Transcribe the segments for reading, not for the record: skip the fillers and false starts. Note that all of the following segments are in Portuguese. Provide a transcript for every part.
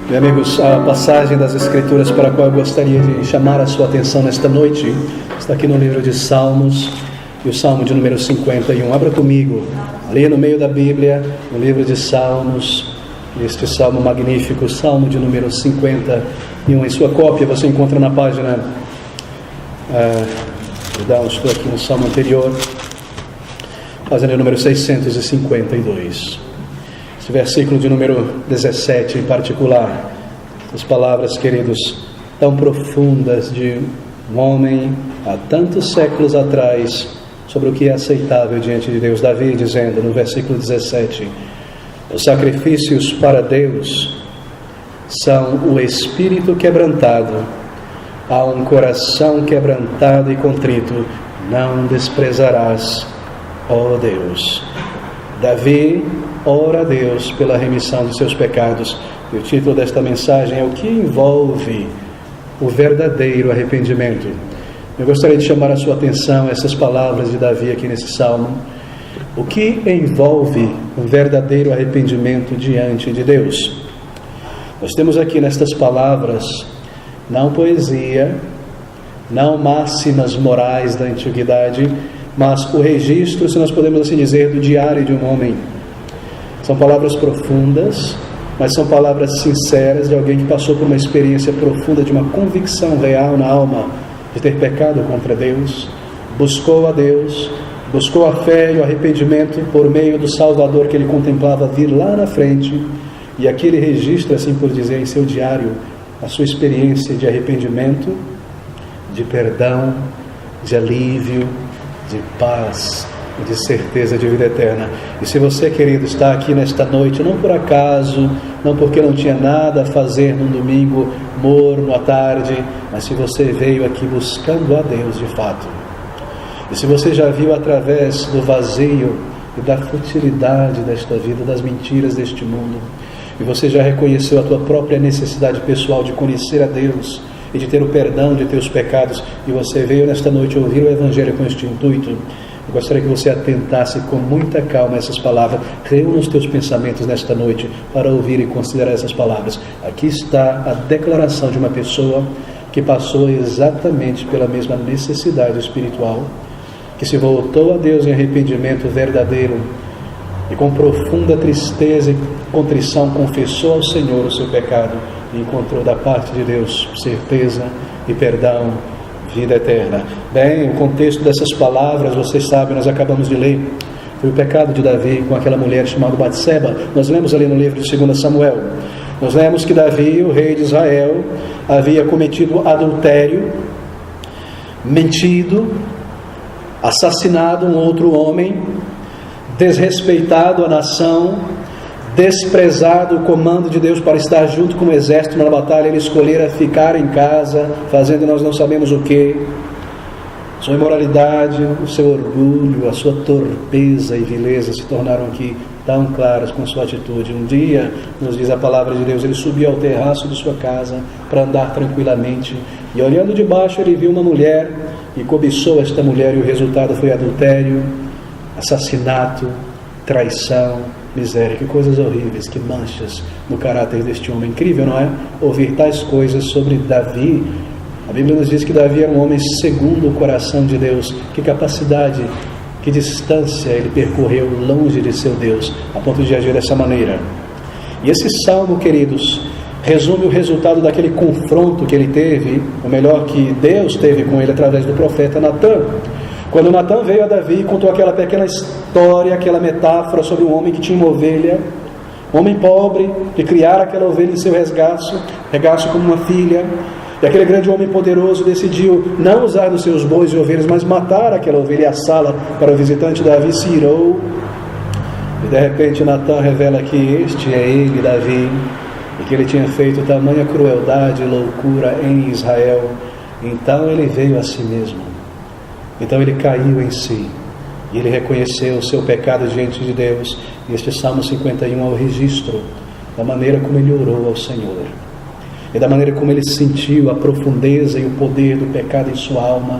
Meus amigos, a passagem das Escrituras para a qual eu gostaria de chamar a sua atenção nesta noite está aqui no livro de Salmos, e o Salmo de número 51. Abra comigo, ali no meio da Bíblia, no livro de Salmos, este Salmo magnífico, Salmo de número 51. Em sua cópia você encontra na página, estou aqui no Salmo anterior, página número 652. Esse versículo de número 17 em particular, as palavras, queridos, tão profundas de um homem há tantos séculos atrás sobre o que é aceitável diante de Deus. Davi dizendo no versículo 17: os sacrifícios para Deus são o espírito quebrantado, a um coração quebrantado e contrito não desprezarás, ó Deus. Davi ora a Deus pela remissão de seus pecados, e o título desta mensagem é o que envolve o verdadeiro arrependimento. Eu gostaria de chamar a sua atenção a essas palavras de Davi aqui nesse salmo. O que envolve um verdadeiro arrependimento diante de Deus? Nós temos aqui nestas palavras não poesia, não máximas morais da antiguidade, mas o registro, se nós podemos assim dizer, do diário de um homem. São palavras profundas, mas são palavras sinceras de alguém que passou por uma experiência profunda de uma convicção real na alma de ter pecado contra Deus, buscou a Deus, buscou a fé e o arrependimento por meio do Salvador que ele contemplava vir lá na frente, e aqui ele registra, assim por dizer, em seu diário, a sua experiência de arrependimento, de perdão, de alívio, de paz, de certeza de vida eterna. E se você, querido, está aqui nesta noite, não por acaso, não porque não tinha nada a fazer num domingo morno à tarde, mas se você veio aqui buscando a Deus de fato, e se você já viu através do vazio e da futilidade desta vida, das mentiras deste mundo, e você já reconheceu a tua própria necessidade pessoal de conhecer a Deus e de ter o perdão de teus pecados, e você veio nesta noite ouvir o Evangelho com este intuito, eu gostaria que você atentasse com muita calma a essas palavras. Reúna os teus pensamentos nesta noite para ouvir e considerar essas palavras. Aqui está a declaração de uma pessoa que passou exatamente pela mesma necessidade espiritual, que se voltou a Deus em arrependimento verdadeiro e com profunda tristeza e contrição confessou ao Senhor o seu pecado e encontrou da parte de Deus certeza e perdão, vida eterna. Bem, o contexto dessas palavras, vocês sabem, nós acabamos de ler, foi o pecado de Davi com aquela mulher chamada Batseba. Nós lemos ali no livro de 2 Samuel, nós lemos que Davi, o rei de Israel, havia cometido adultério, mentido, assassinado um outro homem, desrespeitado a nação, desprezado o comando de Deus para estar junto com o exército na batalha. Ele escolhera ficar em casa, fazendo nós não sabemos o que. Sua imoralidade, o seu orgulho, a sua torpeza e vileza se tornaram aqui tão claras com sua atitude. Um dia, nos diz a palavra de Deus, ele subiu ao terraço de sua casa para andar tranquilamente, e olhando de baixo ele viu uma mulher e cobiçou esta mulher, e o resultado foi adultério, assassinato, traição, miséria. Que coisas horríveis, que manchas no caráter deste homem. Incrível, não é? Ouvir tais coisas sobre Davi. A Bíblia nos diz que Davi era um homem segundo o coração de Deus. Que capacidade, que distância ele percorreu longe de seu Deus, a ponto de agir dessa maneira. E esse salmo, queridos, resume o resultado daquele confronto que ele teve, ou melhor, que Deus teve com ele através do profeta Natã. Quando Natã veio a Davi e contou aquela pequena história, aquela metáfora sobre um homem que tinha uma ovelha, um homem pobre, que criara aquela ovelha em seu regaço como uma filha, e aquele grande homem poderoso decidiu não usar dos seus bois e ovelhas, mas matar aquela ovelha e assá-la para o visitante. Davi se irou, e de repente Natã revela que este é ele, Davi, e que ele tinha feito tamanha crueldade e loucura em Israel. Então ele veio a si mesmo. Então ele caiu em si, e ele reconheceu o seu pecado diante de Deus. E este Salmo 51 é o registro da maneira como ele orou ao Senhor, e da maneira como ele sentiu a profundeza e o poder do pecado em sua alma,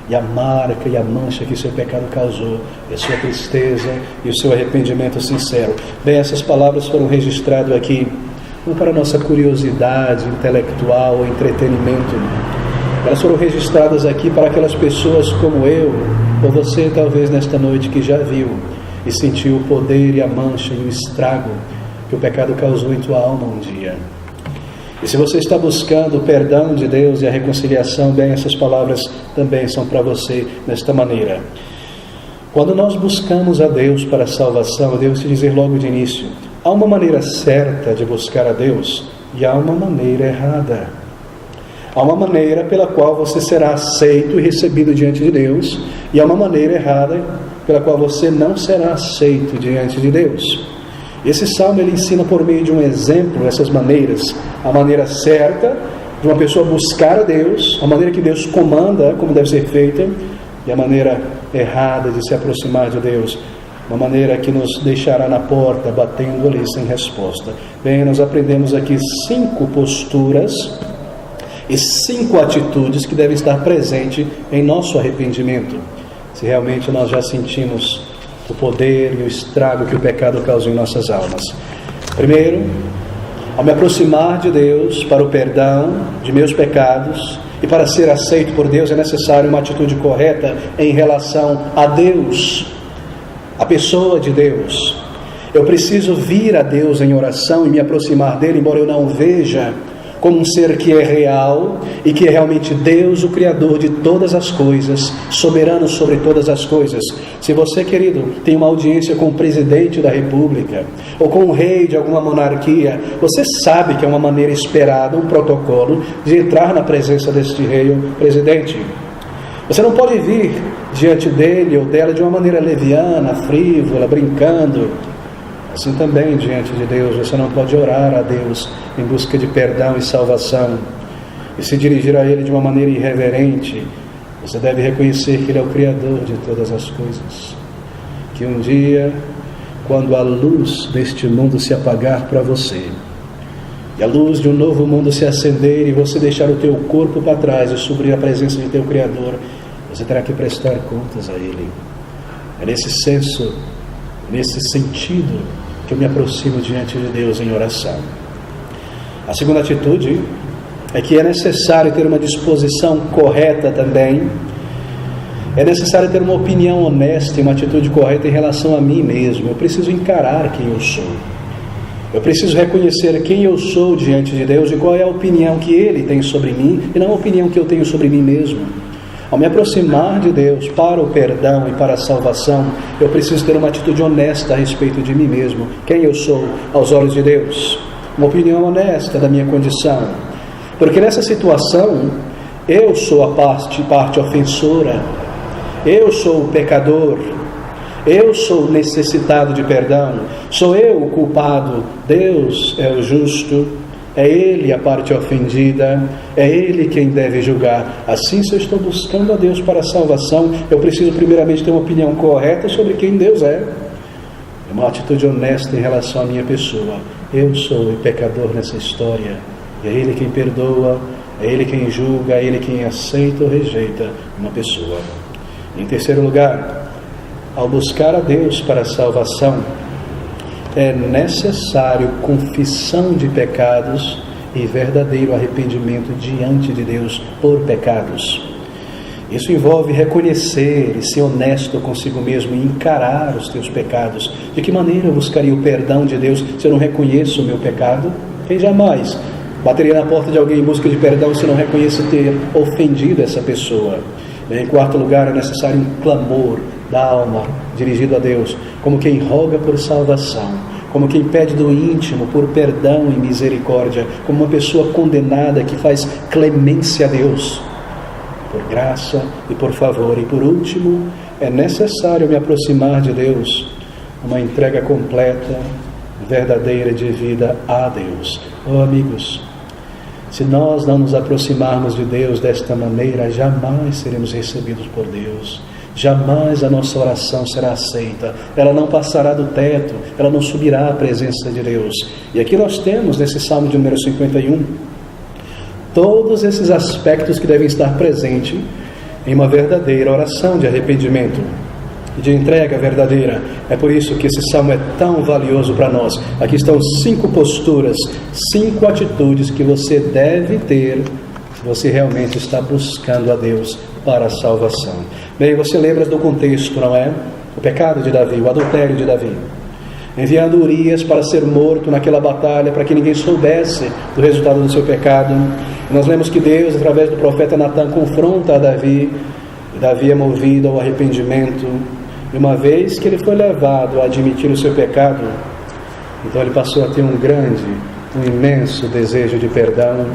e a marca e a mancha que seu pecado causou, e a sua tristeza e o seu arrependimento sincero. Bem, essas palavras foram registradas aqui não para nossa curiosidade intelectual ou entretenimento. Elas foram registradas aqui para aquelas pessoas como eu, ou você talvez nesta noite que já viu e sentiu o poder e a mancha e o estrago que o pecado causou em tua alma um dia. E se você está buscando o perdão de Deus e a reconciliação, bem, essas palavras também são para você nesta maneira. Quando nós buscamos a Deus para a salvação, eu devo te dizer logo de início, há uma maneira certa de buscar a Deus e há uma maneira errada. Há uma maneira pela qual você será aceito e recebido diante de Deus e há uma maneira errada pela qual você não será aceito diante de Deus. Esse salmo ele ensina por meio de um exemplo essas maneiras, a maneira certa de uma pessoa buscar a Deus, a maneira que Deus comanda como deve ser feita e a maneira errada de se aproximar de Deus, uma maneira que nos deixará na porta batendo ali sem resposta. Bem, nós aprendemos aqui 5 posturas e 5 atitudes que devem estar presentes em nosso arrependimento, se realmente nós já sentimos o poder e o estrago que o pecado causou em nossas almas. Primeiro, ao me aproximar de Deus para o perdão de meus pecados e para ser aceito por Deus, é necessário uma atitude correta em relação a Deus, a pessoa de Deus. Eu preciso vir a Deus em oração e me aproximar dele, embora eu não o veja como um ser que é real e que é realmente Deus, o Criador de todas as coisas, soberano sobre todas as coisas. Se você, querido, tem uma audiência com o presidente da República ou com o rei de alguma monarquia, você sabe que é uma maneira esperada, um protocolo de entrar na presença deste rei ou presidente. Você não pode vir diante dele ou dela de uma maneira leviana, frívola, brincando. Assim também, diante de Deus, você não pode orar a Deus em busca de perdão e salvação e se dirigir a Ele de uma maneira irreverente. Você deve reconhecer que Ele é o Criador de todas as coisas. Que um dia, quando a luz deste mundo se apagar para você, e a luz de um novo mundo se acender e você deixar o teu corpo para trás e subir a presença de teu Criador, você terá que prestar contas a Ele. É nesse senso, nesse sentido, que eu me aproximo diante de Deus em oração. A segunda atitude é que é necessário ter uma disposição correta também. É necessário ter uma opinião honesta e uma atitude correta em relação a mim mesmo. Eu preciso encarar quem eu sou. Eu preciso reconhecer quem eu sou diante de Deus e qual é a opinião que Ele tem sobre mim e não a opinião que eu tenho sobre mim mesmo. Ao me aproximar de Deus para o perdão e para a salvação, eu preciso ter uma atitude honesta a respeito de mim mesmo, quem eu sou aos olhos de Deus, uma opinião honesta da minha condição, porque nessa situação eu sou a parte ofensora, eu sou o pecador, eu sou o necessitado de perdão, sou eu o culpado, Deus é o justo, é Ele a parte ofendida, é Ele quem deve julgar. Assim, se eu estou buscando a Deus para a salvação, eu preciso primeiramente ter uma opinião correta sobre quem Deus é. Uma atitude honesta em relação à minha pessoa. Eu sou o pecador nessa história. É Ele quem perdoa, é Ele quem julga, é Ele quem aceita ou rejeita uma pessoa. Em terceiro lugar, ao buscar a Deus para a salvação, é necessário confissão de pecados e verdadeiro arrependimento diante de Deus por pecados. Isso envolve reconhecer e ser honesto consigo mesmo e encarar os teus pecados. De que maneira eu buscaria o perdão de Deus se eu não reconheço o meu pecado? Quem jamais bateria na porta de alguém em busca de perdão se não reconhece ter ofendido essa pessoa? Em quarto lugar, é necessário um clamor da alma dirigido a Deus, como quem roga por salvação, como quem pede do íntimo por perdão e misericórdia, como uma pessoa condenada que faz clemência a Deus, por graça e por favor. E por último, é necessário me aproximar de Deus, uma entrega completa, verdadeira de vida a Deus. Oh, amigos, se nós não nos aproximarmos de Deus desta maneira, jamais seremos recebidos por Deus. Jamais a nossa oração será aceita. Ela não passará do teto, ela não subirá à presença de Deus. E aqui nós temos, nesse Salmo de número 51, todos esses aspectos que devem estar presentes em uma verdadeira oração de arrependimento. e de entrega verdadeira. É por isso que esse salmo é tão valioso para nós. Aqui estão 5 posturas, 5 atitudes que você deve ter se você realmente está buscando a Deus para a salvação. Bem, você lembra do contexto, não é? O pecado de Davi, o adultério de Davi, enviando Urias para ser morto naquela batalha, para que ninguém soubesse do resultado do seu pecado. E nós lemos que Deus, através do profeta Natã, confronta a Davi, e Davi é movido ao arrependimento, e uma vez que ele foi levado a admitir o seu pecado, então ele passou a ter um imenso desejo de perdão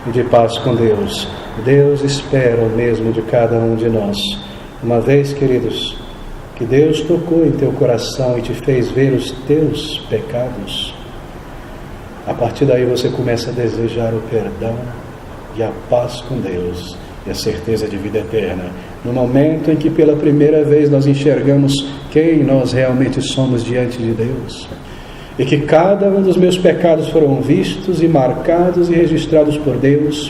e de paz com Deus. Deus espera o mesmo de cada um de nós. Uma vez, queridos, que Deus tocou em teu coração e te fez ver os teus pecados, a partir daí você começa a desejar o perdão e a paz com Deus e a certeza de vida eterna. No momento em que pela primeira vez nós enxergamos quem nós realmente somos diante de Deus, e que cada um dos meus pecados foram vistos e marcados e registrados por Deus,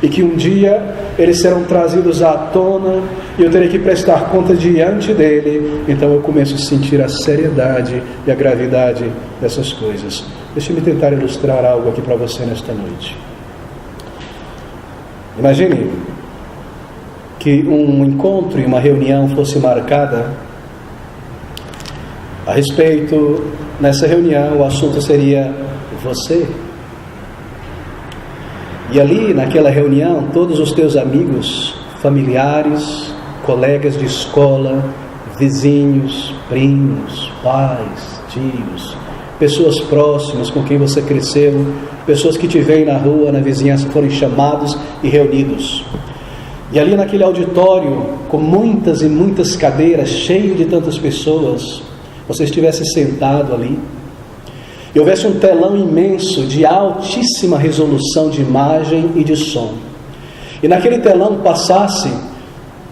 e que um dia eles serão trazidos à tona e eu terei que prestar conta diante dele, então eu começo a sentir a seriedade e a gravidade dessas coisas. Deixe-me tentar ilustrar algo aqui para você nesta noite. Imagine que um encontro e uma reunião fosse marcada a respeito, nessa reunião o assunto seria você. E ali, naquela reunião, todos os teus amigos, familiares, colegas de escola, vizinhos, primos, pais, tios, pessoas próximas com quem você cresceu, pessoas que te veem na rua, na vizinhança, foram chamados e reunidos. E ali naquele auditório, com muitas e muitas cadeiras, cheio de tantas pessoas, você estivesse sentado ali, e houvesse um telão imenso de altíssima resolução de imagem e de som, e naquele telão passasse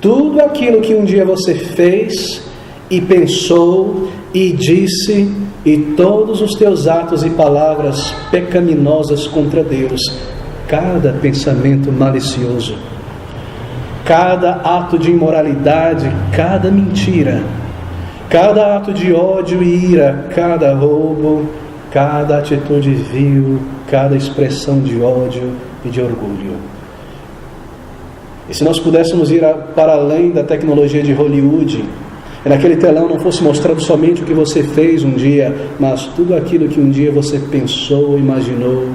tudo aquilo que um dia você fez e pensou e disse, e todos os teus atos e palavras pecaminosas contra Deus, cada pensamento malicioso, cada ato de imoralidade, cada mentira, cada ato de ódio e ira, cada roubo, cada atitude vil, cada expressão de ódio e de orgulho. E se nós pudéssemos ir para além da tecnologia de Hollywood, e naquele telão não fosse mostrado somente o que você fez um dia, mas tudo aquilo que um dia você pensou, imaginou,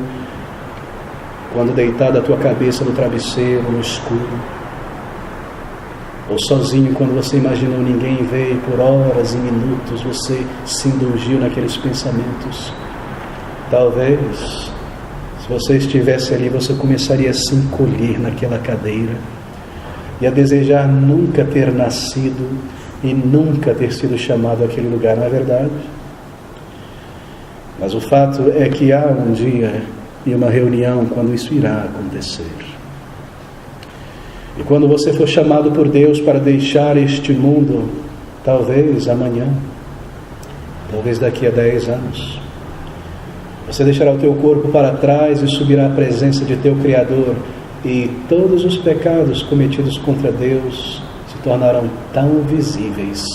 quando deitado a tua cabeça no travesseiro, no escuro, ou sozinho, quando você imaginou ninguém ver e por horas e minutos você se indulgiu naqueles pensamentos. Talvez, se você estivesse ali, você começaria a se encolher naquela cadeira e a desejar nunca ter nascido e nunca ter sido chamado àquele lugar, não é verdade? Mas o fato é que há um dia e uma reunião quando isso irá acontecer. E quando você for chamado por Deus para deixar este mundo, talvez amanhã, talvez daqui a 10 anos, você deixará o teu corpo para trás e subirá à presença de teu Criador, e todos os pecados cometidos contra Deus se tornarão tão visíveis,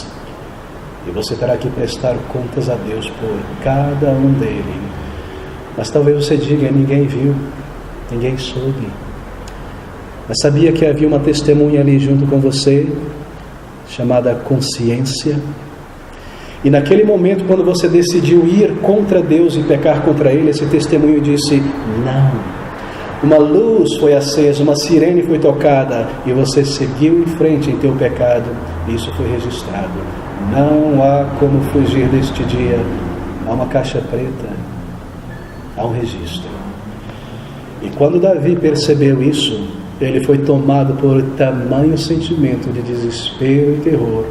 e você terá que prestar contas a Deus por cada um deles. Mas talvez você diga, ninguém viu, ninguém soube. Mas sabia que havia uma testemunha ali junto com você, chamada consciência? E naquele momento, quando você decidiu ir contra Deus e pecar contra Ele, esse testemunho disse, não. Uma luz foi acesa, uma sirene foi tocada, e você seguiu em frente em teu pecado, e isso foi registrado. Não há como fugir deste dia. Há uma caixa preta, há um registro. E quando Davi percebeu isso, ele foi tomado por tamanho sentimento de desespero e terror,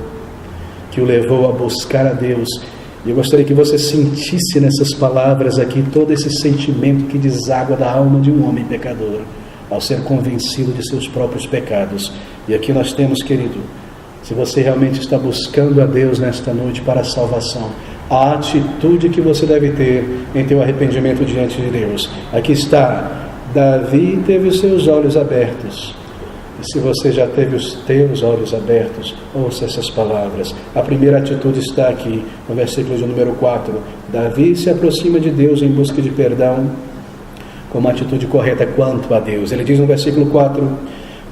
que o levou a buscar a Deus. E eu gostaria que você sentisse nessas palavras aqui todo esse sentimento que deságua da alma de um homem pecador, ao ser convencido de seus próprios pecados. E aqui nós temos, querido, se você realmente está buscando a Deus nesta noite para a salvação, a atitude que você deve ter em teu arrependimento diante de Deus. Aqui está, Davi teve os seus olhos abertos, E se você já teve os teus olhos abertos, ouça essas palavras. A primeira atitude está aqui, no versículo de número 4. Davi se aproxima de Deus em busca de perdão, com uma atitude correta quanto a Deus. Ele diz no versículo 4: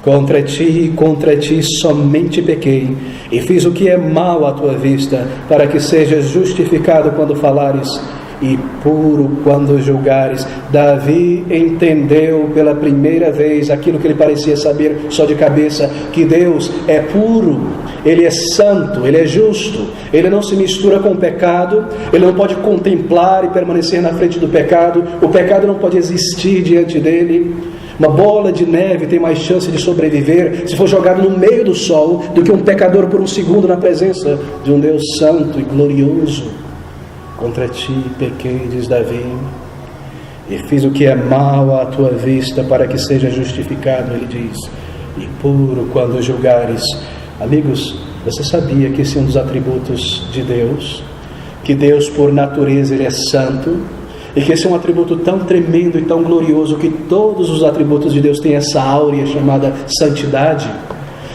contra ti somente pequei, e fiz o que é mal à tua vista, para que sejas justificado quando falares, e puro quando julgares. Davi entendeu pela primeira vez aquilo que ele parecia saber só de cabeça, que Deus é puro, Ele é santo, Ele é justo, Ele não se mistura com o pecado, Ele não pode contemplar e permanecer na frente do pecado, o pecado não pode existir diante dele. Uma bola de neve tem mais chance de sobreviver se for jogado no meio do sol do que um pecador por um segundo na presença de um Deus santo e glorioso. Contra ti pequei, diz Davi, e fiz o que é mal à tua vista, para que seja justificado, ele diz, e puro quando julgares. Amigos, você sabia que esse é um dos atributos de Deus? Que Deus, por natureza, Ele é santo, e que esse é um atributo tão tremendo e tão glorioso, que todos os atributos de Deus têm essa áurea chamada santidade,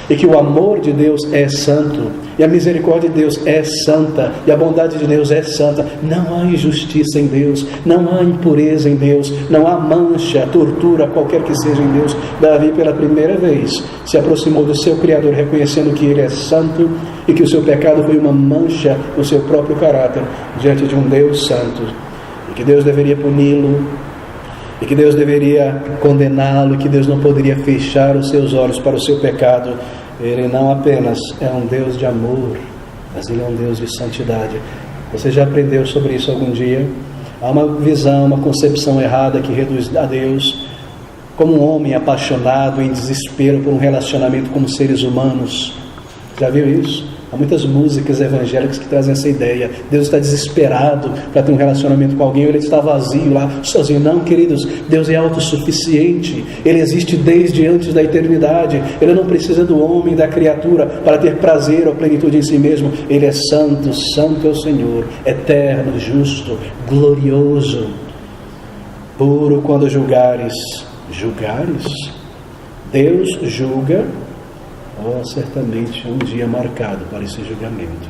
e que o amor de Deus é santo, e a misericórdia de Deus é santa, e a bondade de Deus é santa. Não há injustiça em Deus, não há impureza em Deus, não há mancha, tortura, qualquer que seja em Deus. Davi, pela primeira vez, se aproximou do seu Criador, reconhecendo que Ele é santo e que o seu pecado foi uma mancha no seu próprio caráter diante de um Deus santo, e que Deus deveria puni-lo, e que Deus deveria condená-lo, e que Deus não poderia fechar os seus olhos para o seu pecado. Ele não apenas é um Deus de amor, mas Ele é um Deus de santidade. Você já aprendeu sobre isso algum dia? Há uma visão, uma concepção errada que reduz a Deus como um homem apaixonado, em desespero por um relacionamento como seres humanos. Já viu isso? Há muitas músicas evangélicas que trazem essa ideia. Deus está desesperado para ter um relacionamento com alguém, Ele está vazio lá, sozinho. Não, queridos, Deus é autossuficiente. Ele existe desde antes da eternidade. Ele não precisa do homem, da criatura, para ter prazer ou plenitude em si mesmo. Ele é santo, santo é o Senhor, eterno, justo, glorioso. Puro quando julgares. Julgares? Deus julga. Oh, certamente um dia marcado para esse julgamento.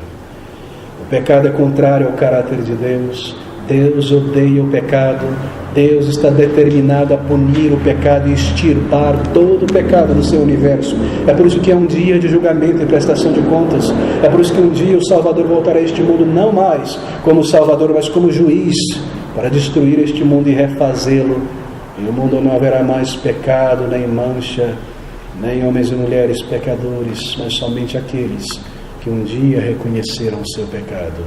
O pecado é contrário ao caráter de Deus. Deus odeia o pecado. Deus está determinado a punir o pecado e extirpar todo o pecado do seu universo. É por isso que é um dia de julgamento e prestação de contas. É por isso que um dia o Salvador voltará a este mundo não mais como Salvador, mas como juiz, para destruir este mundo e refazê-lo. E o mundo não haverá mais pecado, nem mancha, nem homens e mulheres pecadores, mas somente aqueles que um dia reconheceram o seu pecado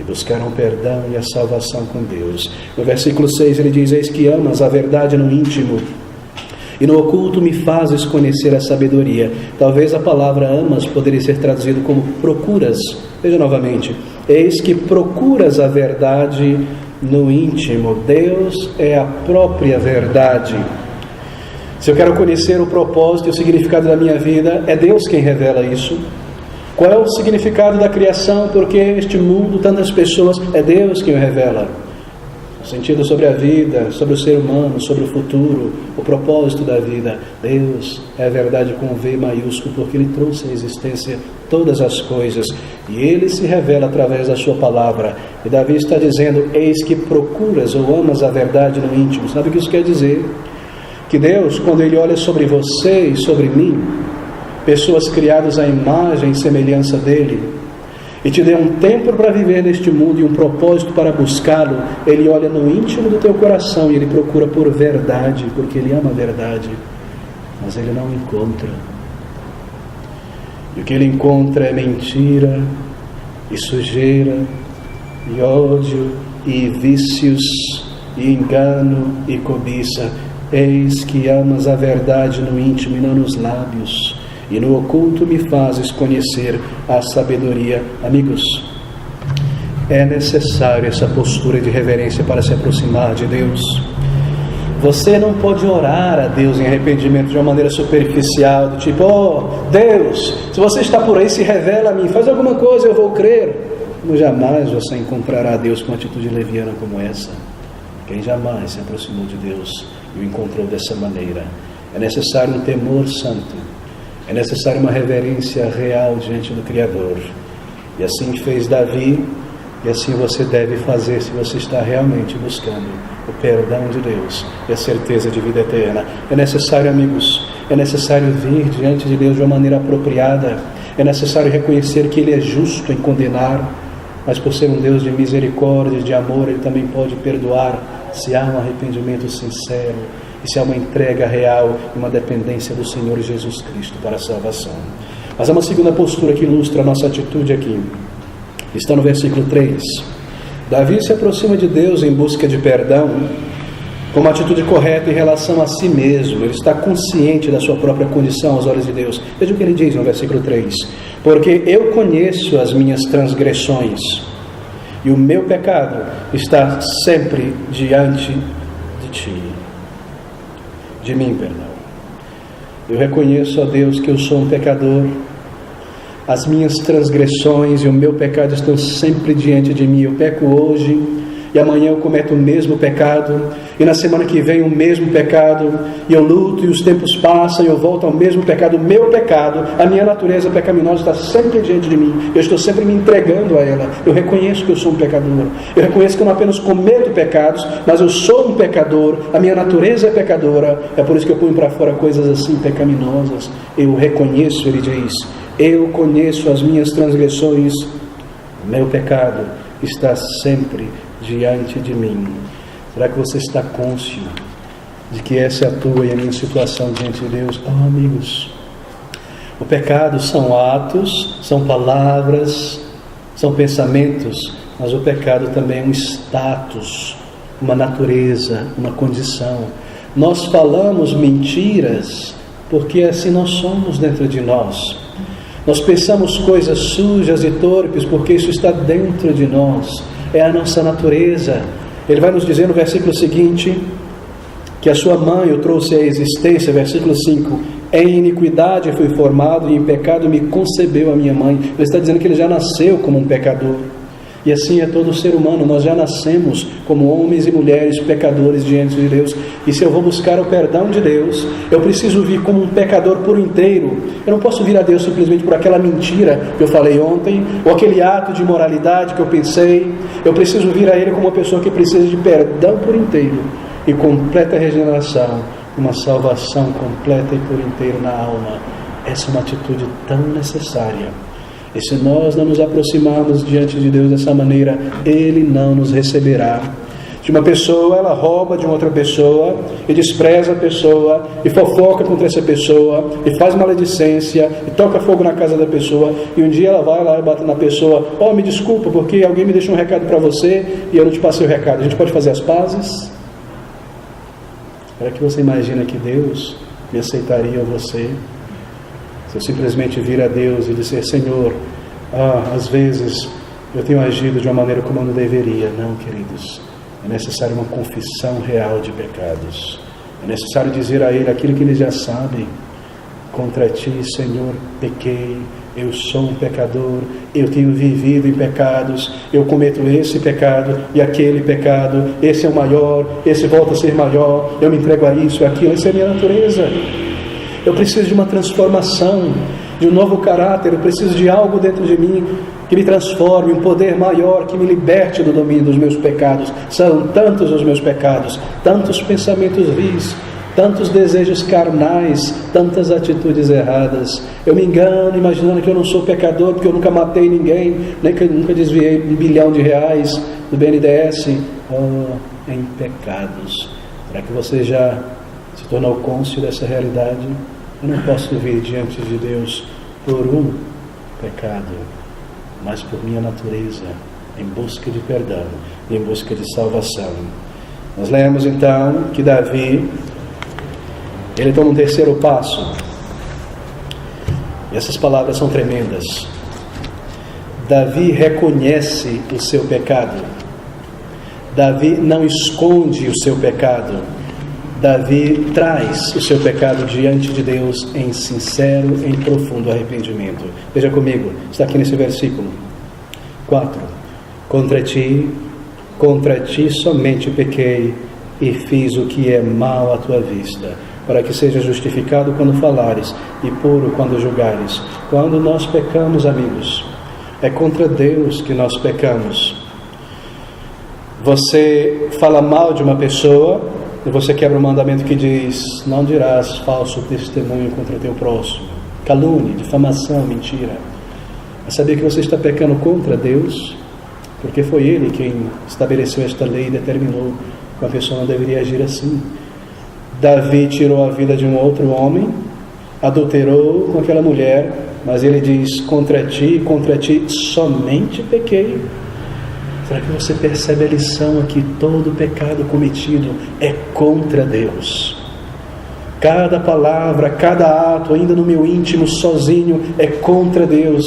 e buscaram perdão e a salvação com Deus. No versículo 6 ele diz: eis que amas a verdade no íntimo, e no oculto me fazes conhecer a sabedoria. Talvez a palavra amas poderia ser traduzido como procuras. Veja novamente: eis que procuras a verdade no íntimo. Deus é a própria verdade. Se eu quero conhecer o propósito e o significado da minha vida, é Deus quem revela isso. Qual é o significado da criação? Porque este mundo, tantas pessoas, é Deus quem o revela. O sentido sobre a vida, sobre o ser humano, sobre o futuro, o propósito da vida. Deus é a verdade com V maiúsculo, porque Ele trouxe à existência todas as coisas. E Ele se revela através da sua palavra. E Davi está dizendo: eis que procuras ou amas a verdade no íntimo. Sabe o que isso quer dizer? Que Deus, quando Ele olha sobre você e sobre mim, pessoas criadas à imagem e semelhança dEle, e te deu um tempo para viver neste mundo e um propósito para buscá-lo, Ele olha no íntimo do teu coração e Ele procura por verdade, porque Ele ama a verdade, mas Ele não encontra. E o que Ele encontra é mentira, e sujeira, e ódio, e vícios, e engano, e cobiça. Eis que amas a verdade no íntimo e não nos lábios, e no oculto me fazes conhecer a sabedoria. Amigos, é necessário essa postura de reverência para se aproximar de Deus. Você não pode orar a Deus em arrependimento de uma maneira superficial, do tipo: oh Deus, se você está por aí, se revela a mim, faz alguma coisa, eu vou crer. Mas jamais você encontrará a Deus com uma atitude leviana como essa. Quem jamais se aproximou de Deus e o encontrou dessa maneira. É necessário um temor santo, É necessário uma reverência real diante do Criador. E assim fez Davi, e assim você deve fazer se você está realmente buscando o perdão de Deus e a certeza de vida eterna. É necessário, amigos, é necessário vir diante de Deus de uma maneira apropriada. É necessário reconhecer que Ele é justo em condenar, mas por ser um Deus de misericórdia, de amor, Ele também pode perdoar se há um arrependimento sincero e se há uma entrega real e uma dependência do Senhor Jesus Cristo para a salvação. Mas há uma segunda postura que ilustra a nossa atitude aqui. Está no versículo 3. Davi se aproxima de Deus em busca de perdão com uma atitude correta em relação a si mesmo. Ele está consciente da sua própria condição aos olhos de Deus. Veja o que ele diz no versículo 3. Porque eu conheço as minhas transgressões e o meu pecado está sempre diante de ti. De mim, perdão. Eu reconheço, ó Deus, que eu sou um pecador. As minhas transgressões e o meu pecado estão sempre diante de mim. Eu peco hoje e amanhã eu cometo o mesmo pecado, e na semana que vem o mesmo pecado, e eu luto e os tempos passam e eu volto ao mesmo pecado. O meu pecado, a minha natureza pecaminosa está sempre diante de mim. Eu estou sempre me entregando a ela. Eu reconheço que eu sou um pecador. Eu reconheço que eu não apenas cometo pecados, mas eu sou um pecador. A minha natureza é pecadora. É por isso que eu ponho para fora coisas assim pecaminosas. Eu reconheço, ele diz. Eu conheço as minhas transgressões, meu pecado está sempre diante de mim. Será que você está cônscio de que essa é a tua e a minha situação diante de Deus? Oh, amigos, o pecado são atos, são palavras, são pensamentos, mas o pecado também é um status, uma natureza, uma condição. Nós falamos mentiras porque assim nós somos dentro de nós. Nós pensamos coisas sujas e torpes porque isso está dentro de nós. É a nossa natureza. Ele vai nos dizer no versículo seguinte que a sua mãe o trouxe à existência, versículo 5. Em iniquidade fui formado e em pecado me concebeu a minha mãe. Ele está dizendo que ele já nasceu como um pecador. E assim é todo ser humano. Nós já nascemos como homens e mulheres pecadores diante de Deus. E se eu vou buscar o perdão de Deus, eu preciso vir como um pecador por inteiro. Eu não posso vir a Deus simplesmente por aquela mentira que eu falei ontem, ou aquele ato de imoralidade que eu pensei. Eu preciso vir a Ele como uma pessoa que precisa de perdão por inteiro e completa regeneração, uma salvação completa e por inteiro na alma. Essa é uma atitude tão necessária. E se nós não nos aproximarmos diante de Deus dessa maneira, Ele não nos receberá. Se uma pessoa, ela rouba de uma outra pessoa, e despreza a pessoa, e fofoca contra essa pessoa, e faz maledicência, e toca fogo na casa da pessoa, e um dia ela vai lá e bate na pessoa: oh, me desculpa, porque alguém me deixou um recado para você, e eu não te passei o recado. A gente pode fazer as pazes? Será que você imagina que Deus me aceitaria você? Se eu simplesmente vir a Deus e dizer: Senhor, às vezes eu tenho agido de uma maneira como eu não deveria. Não, queridos, é necessário uma confissão real de pecados. É necessário dizer a Ele aquilo que Ele já sabe: contra Ti, Senhor, pequei, eu sou um pecador, eu tenho vivido em pecados, eu cometo esse pecado e aquele pecado, esse é o maior, esse volta a ser maior, eu me entrego a isso e aquilo, essa é a minha natureza. Eu preciso de uma transformação, de um novo caráter. Eu preciso de algo dentro de mim que me transforme, um poder maior que me liberte do domínio dos meus pecados. São tantos os meus pecados, tantos pensamentos vis, tantos desejos carnais, tantas atitudes erradas. Eu me engano imaginando que eu não sou pecador porque eu nunca matei ninguém, nem que eu nunca desviei R$1 bilhão do BNDES. Em pecados. Será que você já se tornou cônscio dessa realidade? Eu não posso vir diante de Deus por um pecado, mas por minha natureza, em busca de perdão, em busca de salvação. Nós lemos então que Davi, ele toma um terceiro passo, e essas palavras são tremendas. Davi reconhece o seu pecado. Davi não esconde o seu pecado. Davi traz o seu pecado diante de Deus em sincero, em profundo arrependimento. Veja comigo, está aqui nesse versículo 4. Contra ti somente pequei e fiz o que é mal à tua vista. para que seja justificado quando falares e puro quando julgares. Quando nós pecamos, amigos, é contra Deus que nós pecamos. Você fala mal de uma pessoa e você quebra o mandamento que diz: não dirás falso testemunho contra teu próximo. Calúnia, difamação, mentira. Mas sabia que você está pecando contra Deus? Porque foi Ele quem estabeleceu esta lei e determinou que uma pessoa não deveria agir assim. Davi tirou a vida de um outro homem, adulterou com aquela mulher, mas ele diz: contra ti somente pequei. Será que você percebe a lição aqui? Todo pecado cometido é contra Deus. Cada palavra, cada ato, ainda no meu íntimo, sozinho, é contra Deus.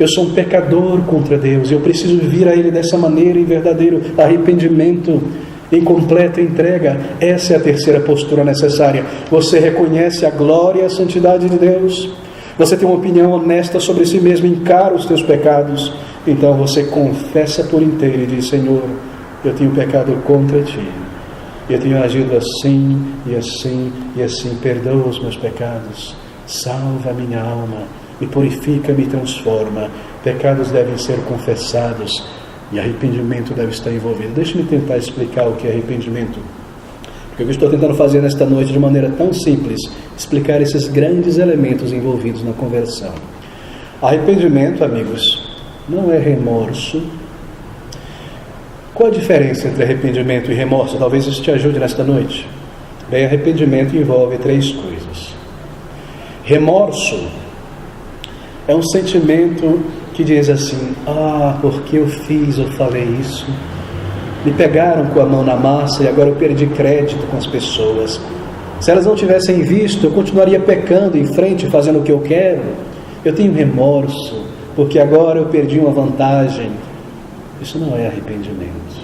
Eu sou um pecador contra Deus. Eu preciso vir a Ele dessa maneira, em verdadeiro arrependimento, em completa entrega. Essa é a terceira postura necessária. Você reconhece a glória e a santidade de Deus. Você tem uma opinião honesta sobre si mesmo, encara os teus pecados. Então você confessa por inteiro e diz: Senhor, eu tenho pecado contra Ti. Eu tenho agido assim e assim e assim. Perdoa os meus pecados. Salva a minha alma. Me purifica, me transforma. Pecados devem ser confessados e arrependimento deve estar envolvido. Deixe-me tentar explicar o que é arrependimento, porque eu estou tentando fazer nesta noite de maneira tão simples, explicar esses grandes elementos envolvidos na conversão. Arrependimento, amigos, não é remorso. Qual a diferença entre arrependimento e remorso? Talvez isso te ajude nesta noite. Bem, arrependimento envolve três coisas. Remorso é um sentimento que diz assim: porque eu fiz ou falei isso? Me pegaram com a mão na massa e agora eu perdi crédito com as pessoas. Se elas não tivessem visto, eu continuaria pecando em frente, fazendo o que eu quero. Eu tenho remorso, porque agora eu perdi uma vantagem. Isso não é arrependimento.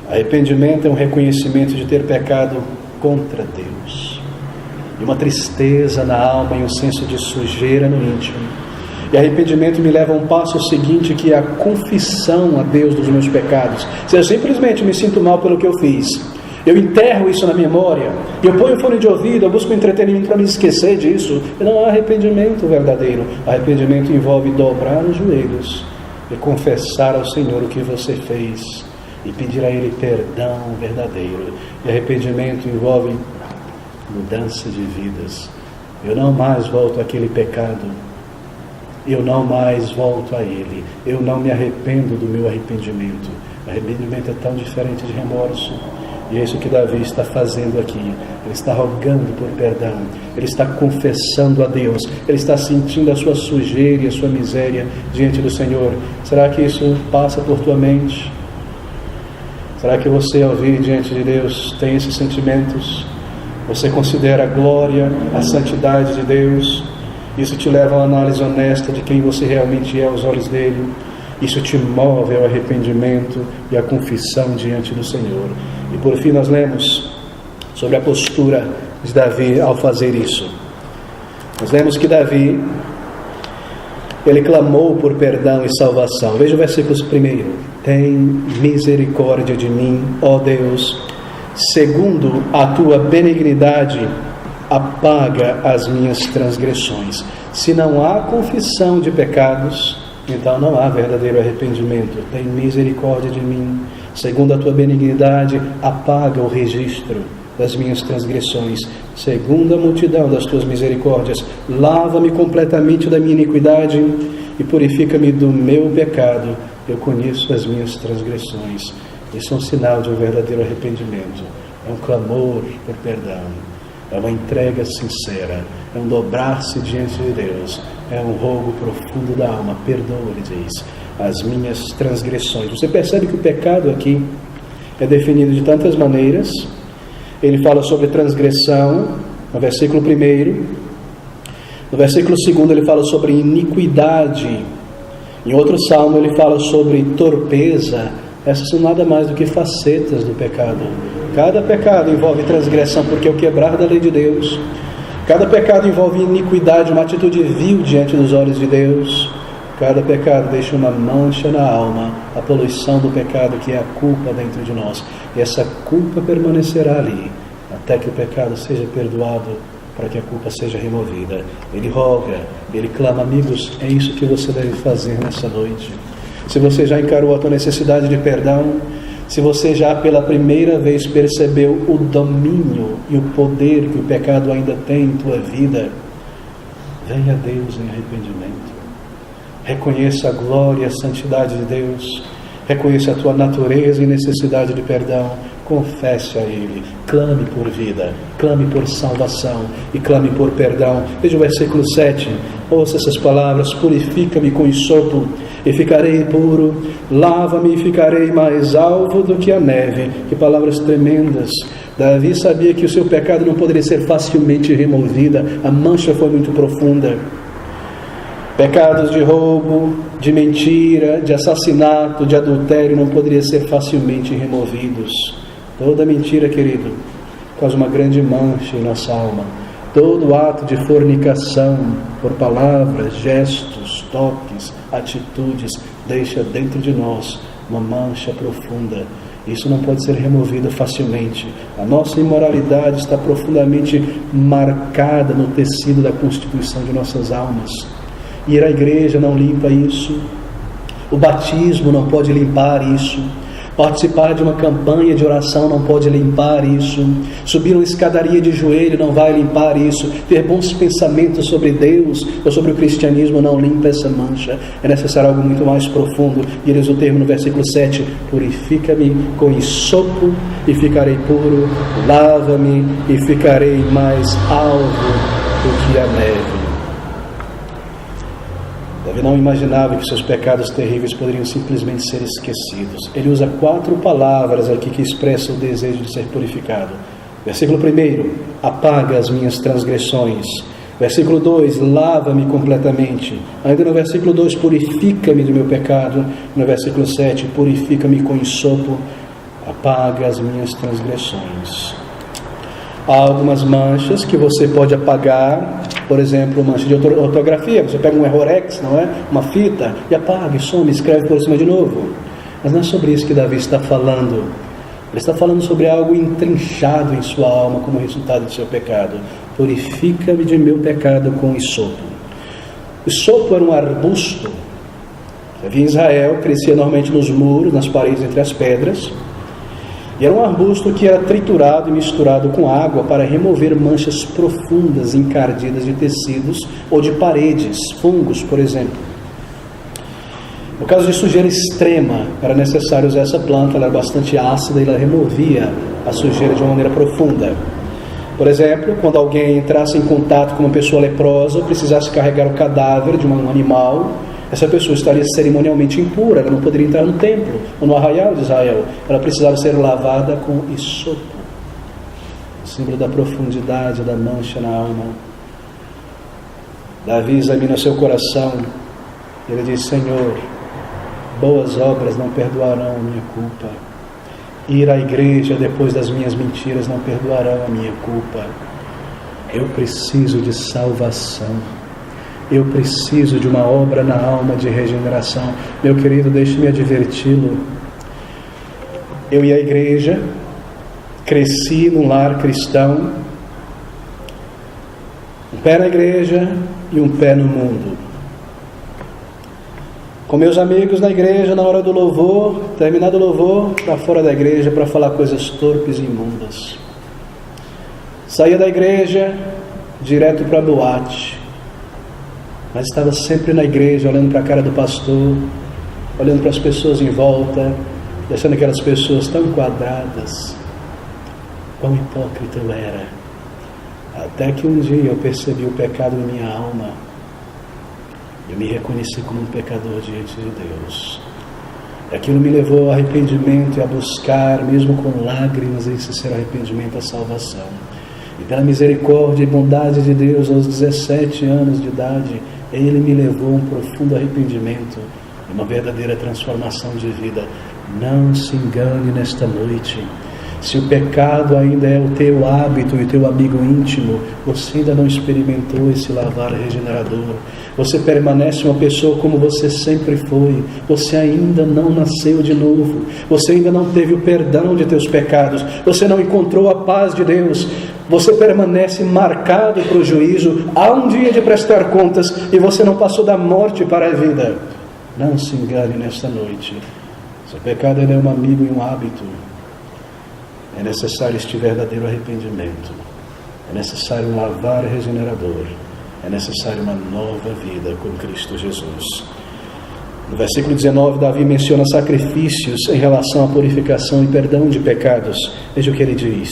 Arrependimento é um reconhecimento de ter pecado contra Deus, e uma tristeza na alma e um senso de sujeira no íntimo. E arrependimento me leva a um passo seguinte, que é a confissão a Deus dos meus pecados. Se eu simplesmente me sinto mal pelo que eu fiz, eu enterro isso na memória, eu ponho fone de ouvido, eu busco entretenimento para me esquecer disso, não há arrependimento verdadeiro. Arrependimento envolve dobrar os joelhos e confessar ao Senhor o que você fez e pedir a Ele perdão verdadeiro. E arrependimento envolve mudança de vidas. Eu não mais volto àquele pecado, eu não mais volto a ele, eu não me arrependo do meu arrependimento. Arrependimento é tão diferente de remorso, e é isso que Davi está fazendo aqui. Ele está rogando por perdão, ele está confessando a Deus, ele está sentindo a sua sujeira e a sua miséria diante do Senhor. Será que isso passa por tua mente? Será que você, ao vir diante de Deus, tem esses sentimentos? Você considera a glória, a santidade de Deus? Isso te leva a uma análise honesta de quem você realmente é aos olhos dele. Isso te move ao arrependimento e à confissão diante do Senhor. E por fim nós lemos sobre a postura de Davi ao fazer isso. Nós lemos que Davi, ele clamou por perdão e salvação. Veja o versículo 1. Tem misericórdia de mim, ó Deus, segundo a tua benignidade, apaga as minhas transgressões. Se não há confissão de pecados, então não há verdadeiro arrependimento. Tem misericórdia de mim, segundo a tua benignidade, apaga o registro das minhas transgressões, segundo a multidão das tuas misericórdias, lava-me completamente da minha iniquidade e purifica-me do meu pecado. Eu conheço as minhas transgressões. Isso é um sinal de um verdadeiro arrependimento. É um clamor por perdão, é uma entrega sincera, é um dobrar-se diante de Deus, é um rogo profundo da alma. Perdoa, ele diz, as minhas transgressões. Você percebe que o pecado aqui é definido de tantas maneiras. Ele fala sobre transgressão no versículo 1. No versículo 2 ele fala sobre iniquidade. Em outro salmo ele fala sobre torpeza. Essas são nada mais do que facetas do pecado. Cada pecado envolve transgressão, porque é o quebrar da lei de Deus. Cada pecado envolve iniquidade, uma atitude vil diante dos olhos de Deus. Cada pecado deixa uma mancha na alma, a poluição do pecado, que é a culpa dentro de nós. E essa culpa permanecerá ali até que o pecado seja perdoado, para que a culpa seja removida. Ele roga, ele clama. Amigos, é isso que você deve fazer nessa noite. Se você já encarou a tua necessidade de perdão, se você já pela primeira vez percebeu o domínio e o poder que o pecado ainda tem em tua vida, venha a Deus em arrependimento. Reconheça a glória e a santidade de Deus. Reconheça a tua natureza e necessidade de perdão. Confesse a Ele. Clame por vida. Clame por salvação. E clame por perdão. Veja o versículo 7. Ouça essas palavras. Purifica-me com hisopo e ficarei puro. Lava-me e ficarei mais alvo do que a neve. Que palavras tremendas. Davi sabia que o seu pecado não poderia ser facilmente removida. A mancha foi muito profunda. Pecados de roubo, de mentira, de assassinato, de adultério não poderiam ser facilmente removidos. Toda mentira, querido, causa uma grande mancha em nossa alma. Todo ato de fornicação, por palavras, gestos, toques, atitudes, deixa dentro de nós uma mancha profunda. Isso não pode ser removido facilmente. A nossa imoralidade está profundamente marcada no tecido da constituição de nossas almas. Ir à igreja não limpa isso. O batismo não pode limpar isso. Participar de uma campanha de oração não pode limpar isso. Subir uma escadaria de joelho não vai limpar isso. Ter bons pensamentos sobre Deus ou sobre o cristianismo não limpa essa mancha. É necessário algo muito mais profundo. E ele usa o termo no versículo 7. Purifica-me com hisopo e ficarei puro. Lava-me e ficarei mais alvo do que a neve. Davi não imaginava que seus pecados terríveis poderiam simplesmente ser esquecidos. Ele usa 4 palavras aqui que expressam o desejo de ser purificado. Versículo 1, apaga as minhas transgressões. Versículo 2, lava-me completamente. Ainda no versículo 2, purifica-me do meu pecado. No versículo 7, purifica-me com hisopo, apaga as minhas transgressões. Há algumas manchas que você pode apagar, por exemplo, mancha de ortografia. Você pega um errorex, não é? Uma fita, e apaga, e some, escreve por cima de novo. Mas não é sobre isso que Davi está falando. Ele está falando sobre algo entrinchado em sua alma como resultado do seu pecado. Purifica-me de meu pecado com hisopo. O hisopo era um arbusto que havia em Israel, crescia normalmente nos muros, nas paredes, entre as pedras. E era um arbusto que era triturado e misturado com água para remover manchas profundas, encardidas de tecidos ou de paredes, fungos, por exemplo. No caso de sujeira extrema, era necessário usar essa planta, ela era bastante ácida e ela removia a sujeira de uma maneira profunda. Por exemplo, quando alguém entrasse em contato com uma pessoa leprosa, precisasse carregar o cadáver de um animal, essa pessoa estaria cerimonialmente impura, ela não poderia entrar no templo ou no arraial de Israel. Ela precisava ser lavada com hisopo, símbolo da profundidade da mancha na alma. Davi examina seu coração, ele diz: Senhor, boas obras não perdoarão a minha culpa. Ir à igreja depois das minhas mentiras não perdoarão a minha culpa. Eu preciso de salvação. Eu preciso de uma obra na alma de regeneração. Meu querido, deixe-me adverti-lo. Eu ia à igreja, cresci num lar cristão, um pé na igreja e um pé no mundo. Com meus amigos na igreja, na hora do louvor, terminado o louvor, para fora da igreja para falar coisas torpes e imundas. Saía da igreja, direto para a boate. Mas estava sempre na igreja, olhando para a cara do pastor, olhando para as pessoas em volta, deixando aquelas pessoas tão quadradas. Quão hipócrita eu era. Até que um dia eu percebi o pecado em minha alma. Eu me reconheci como um pecador diante de Deus. Aquilo me levou ao arrependimento e a buscar, mesmo com lágrimas, esse ser arrependimento, a salvação. E pela misericórdia e bondade de Deus, aos 17 anos de idade, Ele me levou a um profundo arrependimento, uma verdadeira transformação de vida. Não se engane nesta noite. Se o pecado ainda é o teu hábito e o teu amigo íntimo, você ainda não experimentou esse lavar regenerador. Você permanece uma pessoa como você sempre foi. Você ainda não nasceu de novo. Você ainda não teve o perdão de teus pecados. Você não encontrou a paz de Deus. Você permanece marcado para o juízo. Há um dia de prestar contas e você não passou da morte para a vida. Não se engane nesta noite. Seu pecado ainda é um amigo e um hábito. É necessário este verdadeiro arrependimento. É necessário um lavar regenerador. É necessário uma nova vida com Cristo Jesus. No versículo 19, Davi menciona sacrifícios em relação à purificação e perdão de pecados. Veja o que ele diz.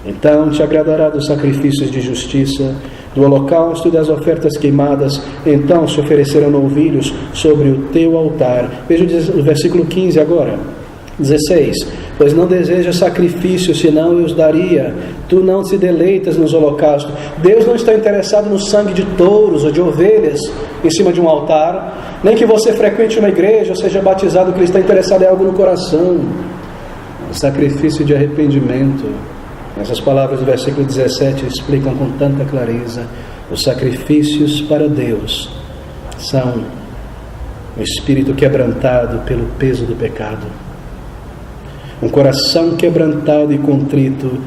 Então te agradará dos sacrifícios de justiça, do holocausto e das ofertas queimadas. Então se oferecerão novilhos sobre o teu altar. Veja o versículo 15 agora. 16. Pois não desejas sacrifícios, senão eu os daria. Tu não te deleitas nos holocaustos. Deus não está interessado no sangue de touros ou de ovelhas em cima de um altar, nem que você frequente uma igreja ou seja batizado. O que Ele está interessado é algo no coração, um sacrifício de arrependimento. Essas palavras do versículo 17 explicam com tanta clareza. Os sacrifícios para Deus são um espírito quebrantado pelo peso do pecado. Um coração quebrantado e contrito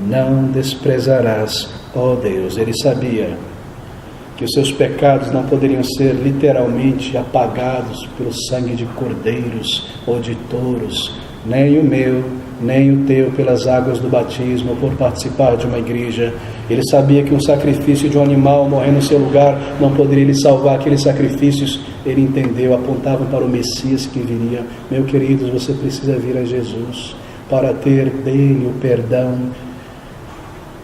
não desprezarás, ó Deus. Ele sabia que os seus pecados não poderiam ser literalmente apagados pelo sangue de cordeiros ou de touros, nem o meu, nem o teu pelas águas do batismo ou por participar de uma igreja. Ele sabia que um sacrifício de um animal morrer no seu lugar não poderia lhe salvar. Aqueles sacrifícios, ele entendeu, apontavam para o Messias que viria. Meu queridos, você precisa vir a Jesus para ter dele o perdão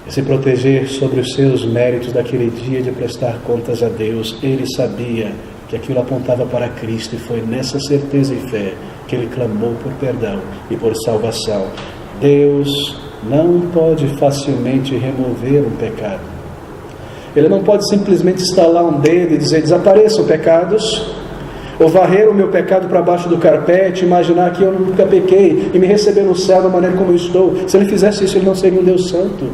e se proteger sobre os seus méritos daquele dia de prestar contas a Deus. Ele sabia que aquilo apontava para Cristo e foi nessa certeza e fé que ele clamou por perdão e por salvação. Deus não pode facilmente remover um pecado. Ele não pode simplesmente estalar um dedo e dizer: desapareçam pecados, ou varrer o meu pecado para baixo do carpete, imaginar que eu nunca pequei e me receber no céu da maneira como eu estou. Se ele fizesse isso, ele não seria um Deus santo.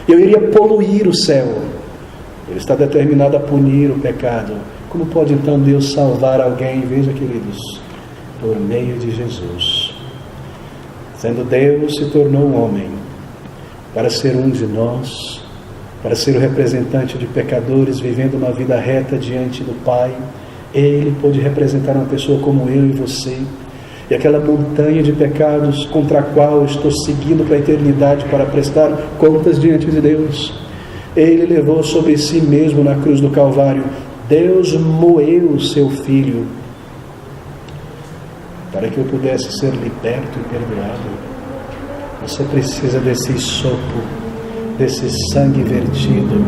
Eu iria poluir o céu. Ele está determinado a punir o pecado. Como pode então Deus salvar alguém? Veja, queridos, por meio de Jesus. Sendo Deus, se tornou um homem para ser um de nós, para ser o representante de pecadores, vivendo uma vida reta diante do Pai. Ele pôde representar uma pessoa como eu e você, e aquela montanha de pecados contra a qual eu estou seguindo para a eternidade para prestar contas diante de Deus. Ele levou sobre si mesmo na cruz do Calvário. Deus moeu o seu Filho para que eu pudesse ser liberto e perdoado. Você precisa desse sopro, desse sangue vertido,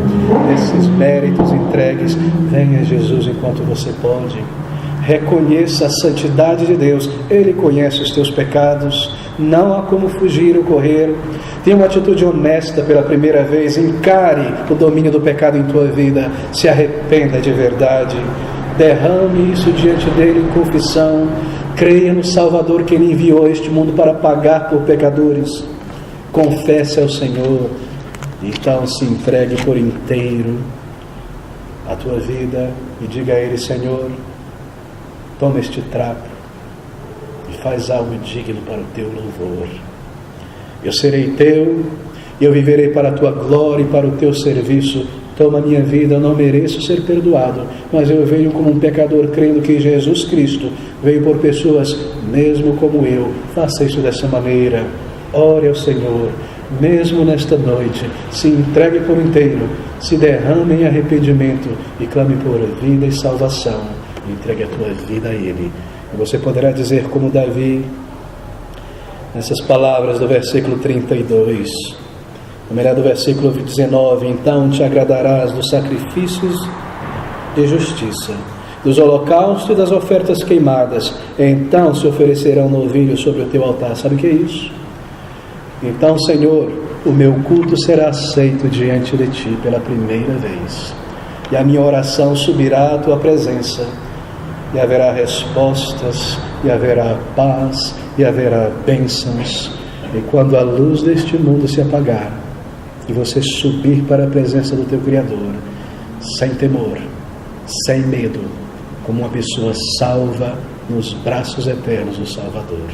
desses méritos entregues. Venha a Jesus enquanto você pode. Reconheça a santidade de Deus. Ele conhece os teus pecados. Não há como fugir ou correr. Tenha uma atitude honesta pela primeira vez. Encare o domínio do pecado em tua vida. Se arrependa de verdade. Derrame isso diante dele em confissão. Creia no Salvador que Ele enviou a este mundo para pagar por pecadores. Confesse ao Senhor. Então se entregue por inteiro a tua vida e diga a Ele: Senhor, toma este trapo e faz algo digno para o teu louvor. Eu serei teu e eu viverei para a tua glória e para o teu serviço. Toma a minha vida, eu não mereço ser perdoado, mas eu venho como um pecador crendo que Jesus Cristo veio por pessoas mesmo como eu. Faça isso dessa maneira. Ore ao Senhor, mesmo nesta noite. Se entregue por inteiro, se derrame em arrependimento e clame por vida e salvação. Entregue a tua vida a Ele. E você poderá dizer como Davi, nessas palavras do versículo 32, ou melhor, do versículo 19: então te agradarás dos sacrifícios de justiça, dos holocaustos e das ofertas queimadas. Então se oferecerão novilhos sobre o teu altar. Sabe o que é isso? Então, Senhor, o meu culto será aceito diante de Ti pela primeira vez, e a minha oração subirá à Tua presença, e haverá respostas, e haverá paz, e haverá bênçãos, E quando a luz deste mundo se apagar e você subir para a presença do teu Criador, sem temor, sem medo, como uma pessoa salva nos braços eternos do Salvador.